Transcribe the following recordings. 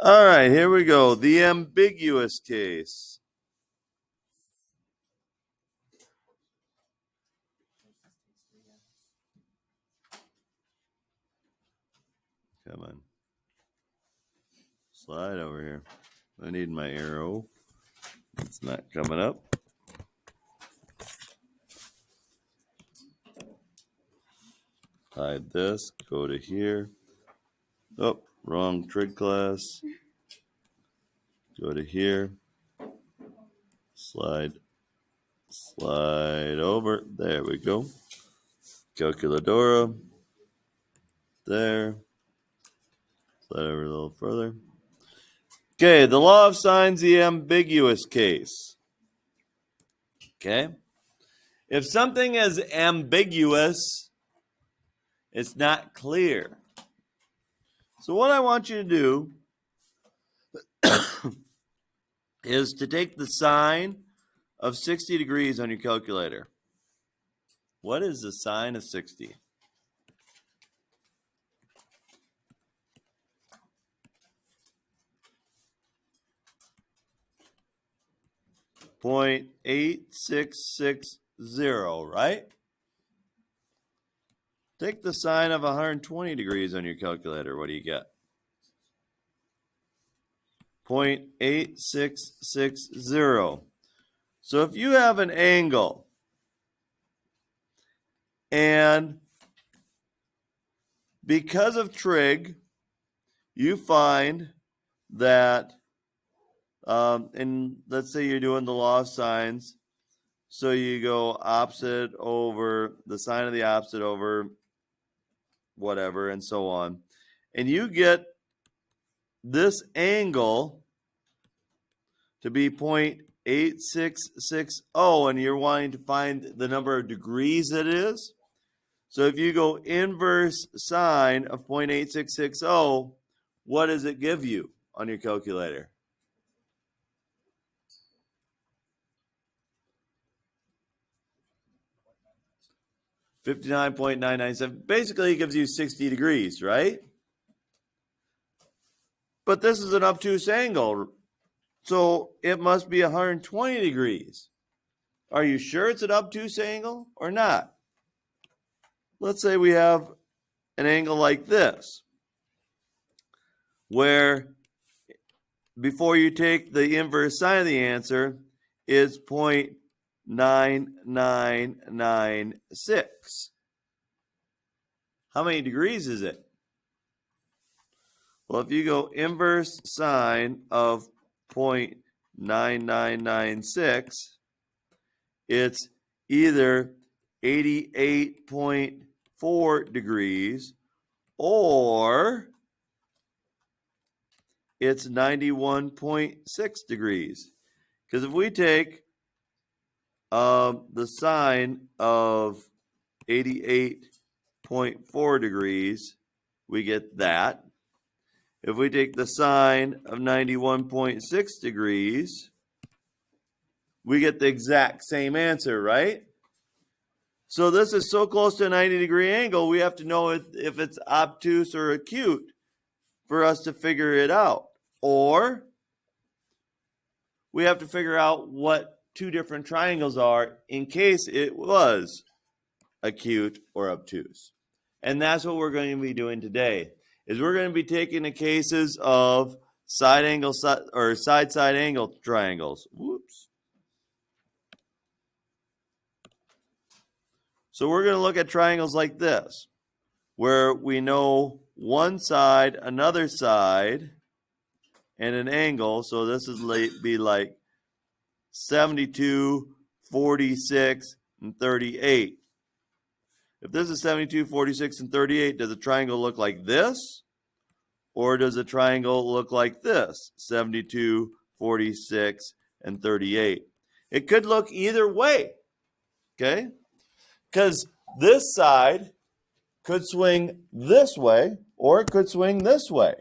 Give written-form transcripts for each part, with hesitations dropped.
All right, here we go. The ambiguous case. Come on. Slide over here. I need my arrow. It's not coming up. Hide this. Go to here. Oh, wrong trig class. Go to here. Slide over. There we go. Calculadora. There. Slide over a little further. Okay, the law of signs, the ambiguous case. Okay? If something is ambiguous, it's not clear. So what I want you to do is to take the sine of 60 degrees on your calculator. What is the sine of 60? .8660, right? Take the sine of 120 degrees on your calculator. What do you get? 0.8660. So if you have an angle and because of trig, you find that, and let's say you're doing the law of sines, so you go opposite over the sine of the opposite over whatever and so on, and you get this angle to be 0.8660, and you're wanting to find the number of degrees it is. So if you go inverse sine of 0.8660, what does it give you on your calculator? .997. Basically, it gives you 60 degrees, right? But this is an obtuse angle, so it must be 120 degrees. Are you sure it's an obtuse angle or not? Let's say we have an angle like this, where before you take the inverse sine of the answer, it's 0.9996. How many degrees is it? Well, if you go inverse sine of 0.9996, it's either 88.4 degrees or it's 91.6 degrees. Because if we take the sine of 88.4 degrees, we get that. If we take the sine of 91.6 degrees, we get the exact same answer, right? So this is so close to a 90-degree angle, we have to know if it's obtuse or acute for us to figure it out. Or we have to figure out what two different triangles are in case it was acute or obtuse. And that's what we're going to be doing today, is we're going to be taking the cases of side angle triangles. Whoops. So we're going to look at triangles like this, where we know one side, another side, and an angle. So this is be like 72, 46, and 38. If this is 72, 46, and 38, does a triangle look like this? Or does a triangle look like this? 72, 46, and 38. It could look either way, okay? Because this side could swing this way, or it could swing this way,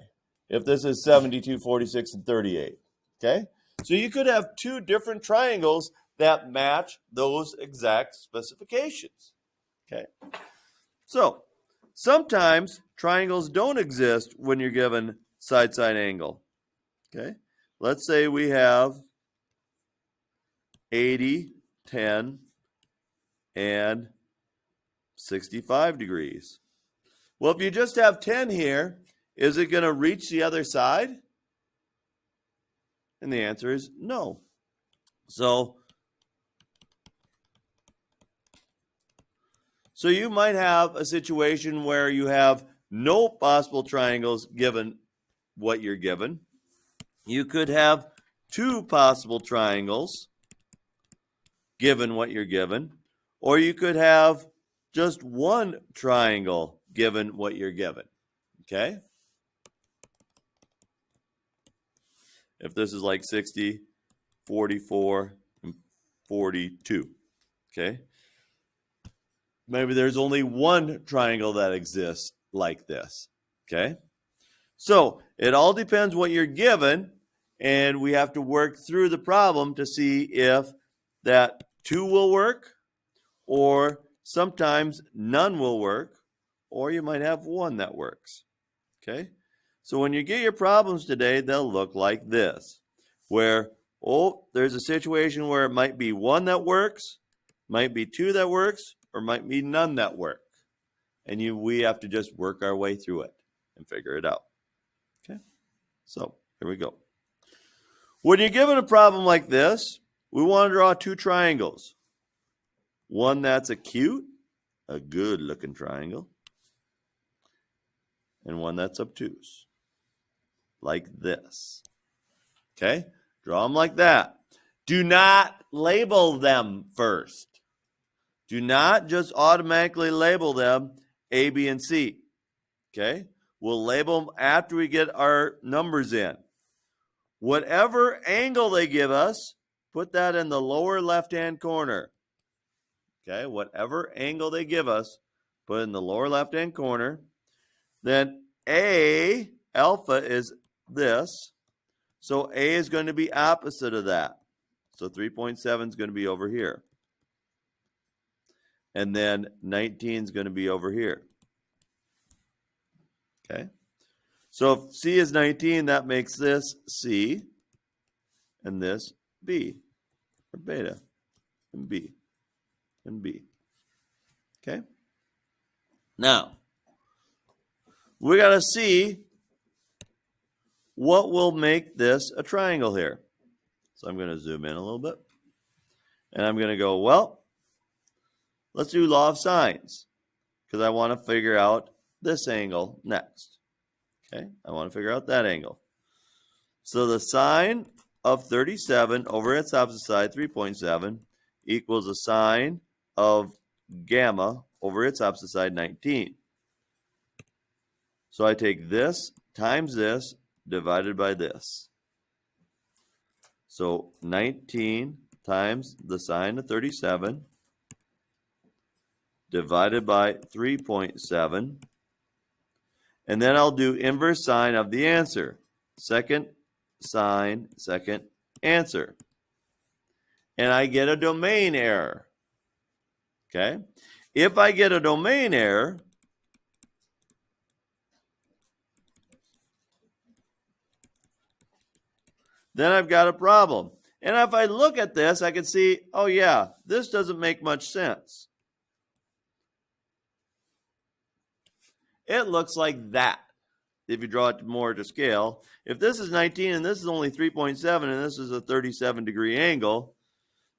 if this is 72, 46, and 38, okay? So you could have two different triangles that match those exact specifications, okay? So sometimes triangles don't exist when you're given side-side angle. Okay, let's say we have 80, 10, and 65 degrees. Well, if you just have 10 here, is it going to reach the other side? And the answer is no. So you might have a situation where you have no possible triangles given what you're given. You could have two possible triangles given what you're given, or you could have just one triangle given what you're given. Okay? If this is like 60, 44, and 42. Okay? Maybe there's only one triangle that exists like this. Okay? So it all depends what you're given, and we have to work through the problem to see if that two will work, or sometimes none will work, or you might have one that works. Okay? So when you get your problems today, they'll look like this, where, there's a situation where it might be one that works, might be two that works, or might be none that work. And we have to just work our way through it and figure it out. Okay? So here we go. When you're given a problem like this, we want to draw two triangles. One that's acute, a good looking triangle, and one that's obtuse, like this. Okay? Draw them like that. Do not label them first. Do not just automatically label them A, B, and C. Okay? We'll label them after we get our numbers in. Whatever angle they give us, put that in the lower left-hand corner. Okay? Whatever angle they give us, put it in the lower left-hand corner. Then A, alpha, is this. So A is going to be opposite of that. So 3.7 is going to be over here. And then 19 is going to be over here. Okay? So if C is 19, that makes this C, and this B, or beta, and B, and B. Okay? Now, we got to see what will make this a triangle here. So I'm going to zoom in a little bit. And I'm going to go, well, let's do law of sines, because I want to figure out this angle next. Okay, I want to figure out that angle. So the sine of 37 over its opposite side, 3.7, equals the sine of gamma over its opposite side, 19. So I take this times this divided by this. So 19 times the sine of 37 divided by 3.7. And then I'll do inverse sine of the answer. Second sine, second answer. And I get a domain error. Okay? If I get a domain error, then I've got a problem. And if I look at this, I can see, oh yeah, this doesn't make much sense. It looks like that if you draw it more to scale. If this is 19 and this is only 3.7 and this is a 37-degree angle,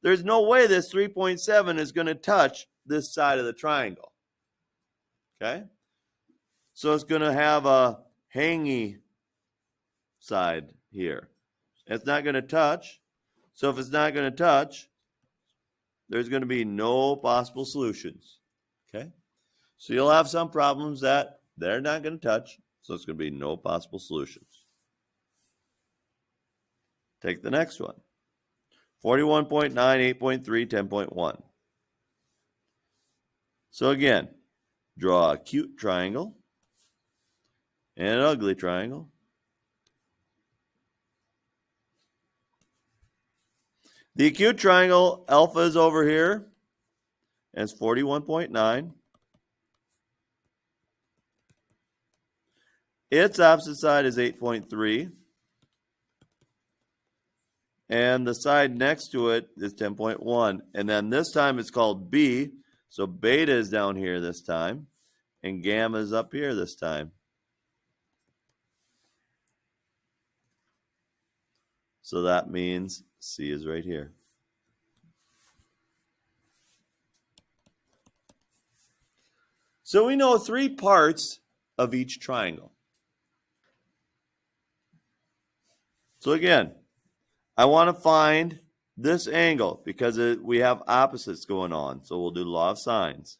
there's no way this 3.7 is going to touch this side of the triangle. Okay? So it's going to have a hangy side here. It's not going to touch. So if it's not going to touch, there's going to be no possible solutions. Okay? So you'll have some problems that they're not going to touch, so it's going to be no possible solutions. Take the next one. 41.9, 8.3, 10.1. So again, draw a cute triangle and an ugly triangle. The acute triangle, alpha is over here, and it's 41.9. Its opposite side is 8.3. and the side next to it is 10.1. And then this time it's called B, so beta is down here this time, and gamma is up here this time. So that means C is right here. So we know 3 parts of each triangle. So again, I want to find this angle because we have opposites going on. So we'll do law of sines.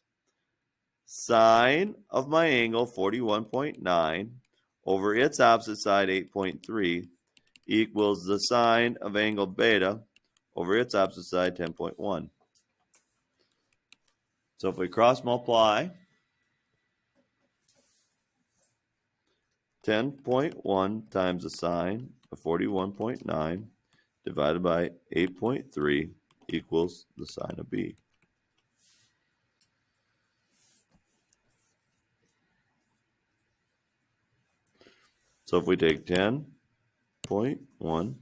Sine of my angle, 41.9, over its opposite side, 8.3, equals the sine of angle beta over its opposite side, 10.1. So if we cross multiply, 10.1 times the sine of 41.9 divided by 8.3 equals the sine of B. So if we take 10.1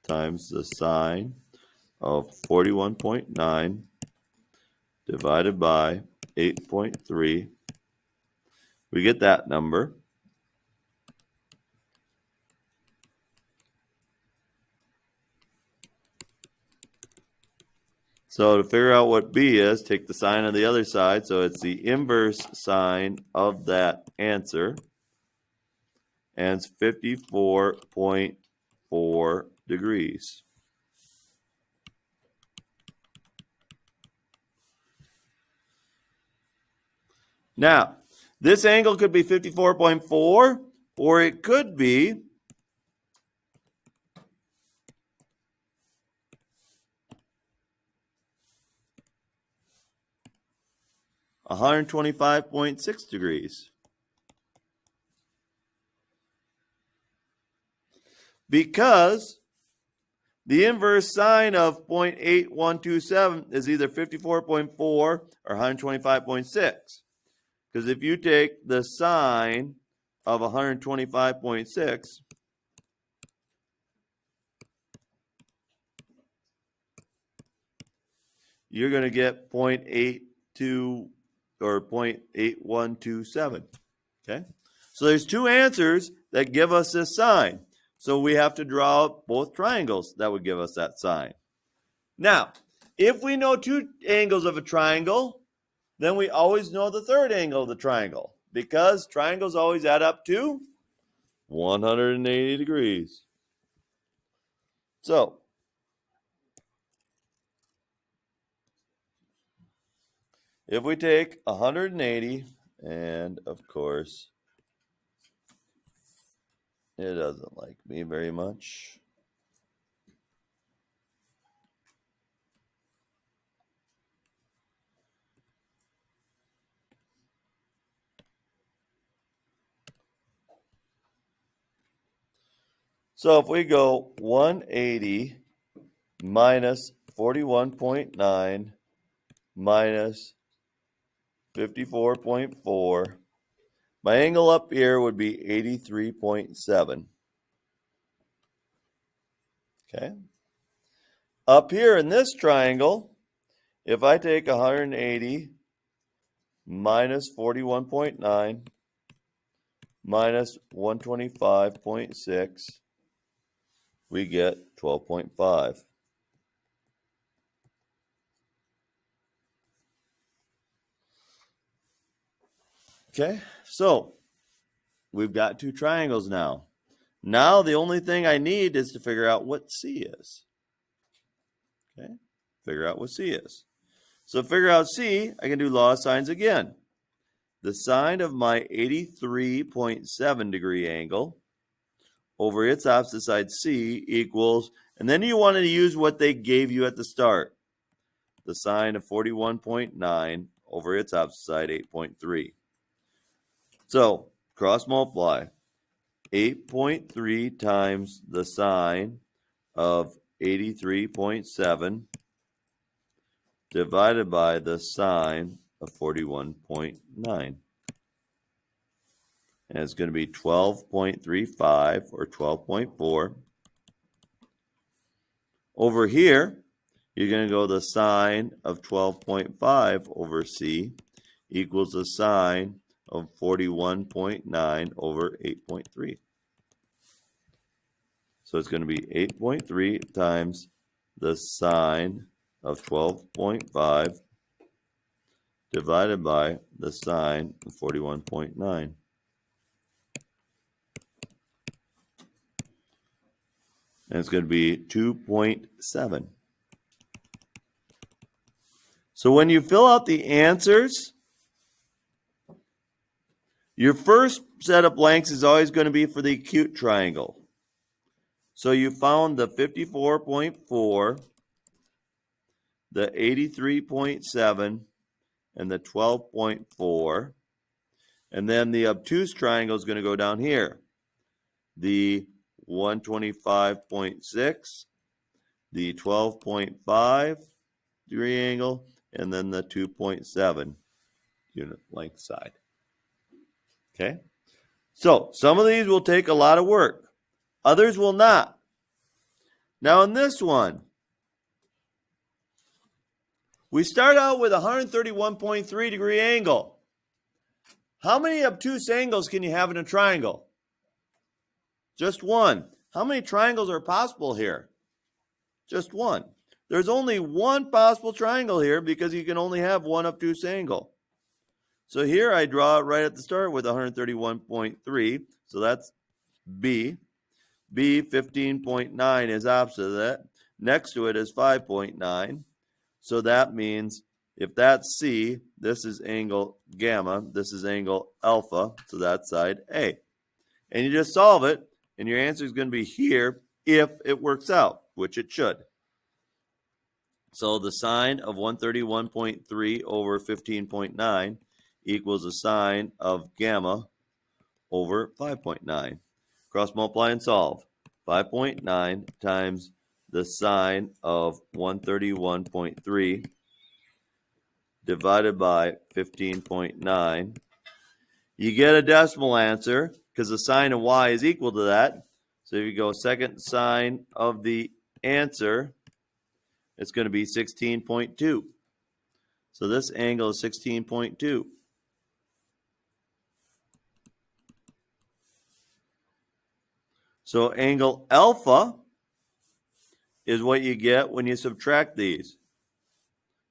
times the sine of 41.9 divided by 8.3, we get that number. So to figure out what B is, take the sine on the other side. So it's the inverse sine of that answer. And it's 54.4 degrees. Now, this angle could be 54.4, or it could be 125.6 degrees. Because the inverse sine of 0.8127 is either 54.4 or 125.6. Because if you take the sine of 125.6, you're going to get 0.82 or 0.8127. Okay? So there's 2 answers that give us this sign. So we have to draw out both triangles that would give us that sign. Now, if we know 2 angles of a triangle, then we always know the 3rd angle of the triangle, because triangles always add up to 180 degrees. So, if we take 180, and of course, it doesn't like me very much. So if we go 180 minus 41.9 minus 54.4, my angle up here would be 83.7. Okay. Up here in this triangle, if I take 180 minus 41.9 minus 125.6, we get 12.5. Okay, so we've got 2 triangles now. Now the only thing I need is to figure out what C is. Okay, figure out what C is. So to figure out C, I can do law of sines again. The sine of my 83.7 degree angle over its opposite side C equals, and then you want to use what they gave you at the start. The sine of 41.9 over its opposite side, 8.3. So, cross multiply. 8.3 times the sine of 83.7 divided by the sine of 41.9. And it's going to be 12.35 or 12.4. Over here, you're going to go the sine of 12.5 over C equals the sine of 41.9 over 8.3. So it's going to be 8.3 times the sine of 12.5 divided by the sine of 41.9. And it's going to be 2.7. So when you fill out the answers, your first set of blanks is always going to be for the acute triangle. So you found the 54.4, the 83.7, and the 12.4. And then the obtuse triangle is going to go down here. The 125.6, the 12.5 degree angle, and then the 2.7 unit length side. Okay? So some of these will take a lot of work. Others will not. Now in this one, we start out with a 131.3 degree angle. How many obtuse angles can you have in a triangle? Just one. How many triangles are possible here? Just one. There's only one possible triangle here because you can only have one obtuse angle. So here I draw it right at the start with 131.3. So that's B. B, 15.9 is opposite of that. Next to it is 5.9. So that means if that's C, this is angle gamma, this is angle alpha, so that's side A. And you just solve it, and your answer is going to be here if it works out, which it should. So the sine of 131.3 over 15.9 equals the sine of gamma over 5.9. Cross multiply and solve. 5.9 times the sine of 131.3 divided by 15.9. You get a decimal answer because the sine of y is equal to that. So if you go second sine of the answer, it's going to be 16.2. So this angle is 16.2. So angle alpha is what you get when you subtract these.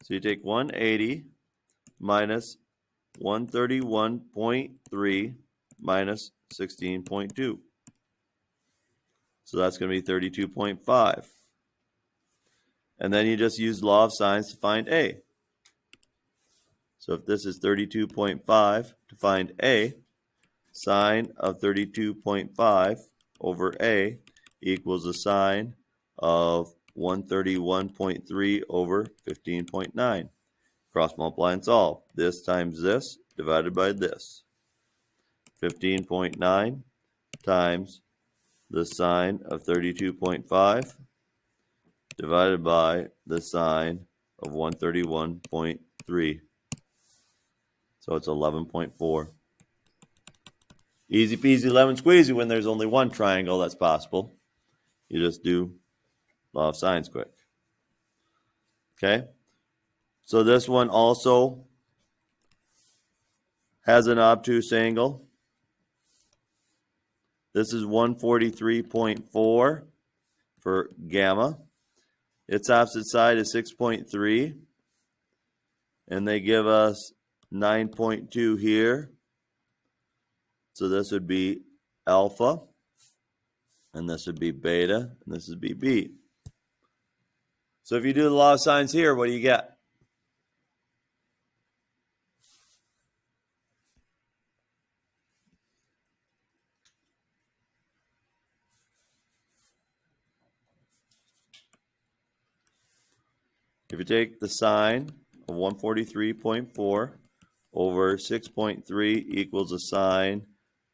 So you take 180 minus 131.3 minus 16.2. So that's going to be 32.5. And then you just use law of sines to find A. So if this is 32.5, to find A, sine of 32.5 over A equals the sine of 131.3 over 15.9. Cross multiply and solve. This times this divided by this. 15.9 times the sine of 32.5 divided by the sine of 131.3. So it's 11.4. Easy peasy lemon squeezy when there's only one triangle that's possible. You just do law of sines quick. Okay? So this one also has an obtuse angle. This is 143.4 for gamma. Its opposite side is 6.3. And they give us 9.2 here. So this would be alpha. And this would be beta. And this would be B. So if you do the law of sines here, what do you get? If you take the sine of 143.4 over 6.3 equals the sine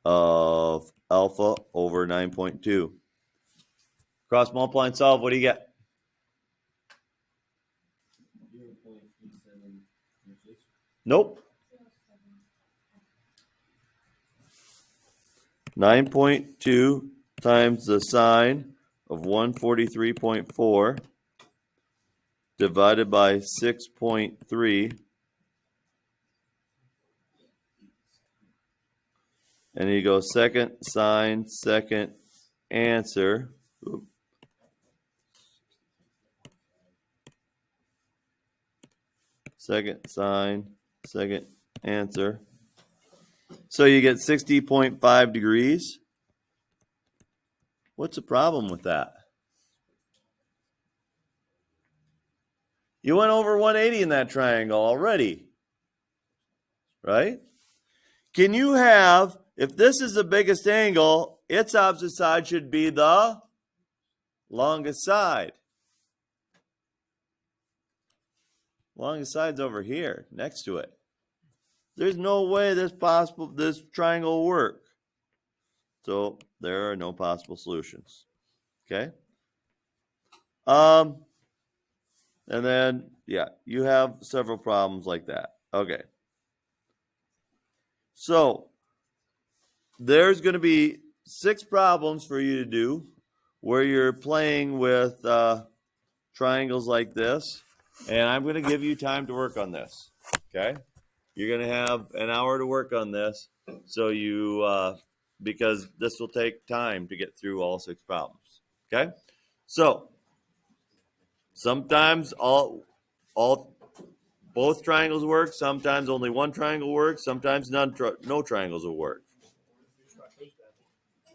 of alpha over 9.2. Cross multiply and solve, what do you get? 0.37. Nope. 9.2 times the sine of 143.4 divided by 6.3. And you go second sine, second answer. Oops. Second sine, second answer. So you get 60.5 degrees. What's the problem with that? You went over 180 in that triangle already, right? Can you have, if this is the biggest angle, its opposite side should be the longest side. Longest side's over here, next to it. There's no way this triangle will work. So there are no possible solutions. Okay? And then, yeah, you have several problems like that. Okay. So there's going to be 6 problems for you to do where you're playing with triangles like this. And I'm going to give you time to work on this. Okay? You're going to have an hour to work on this. So you, because this will take time to get through all 6 problems. Okay? So sometimes both triangles work. Sometimes only one triangle works. Sometimes no triangles will work.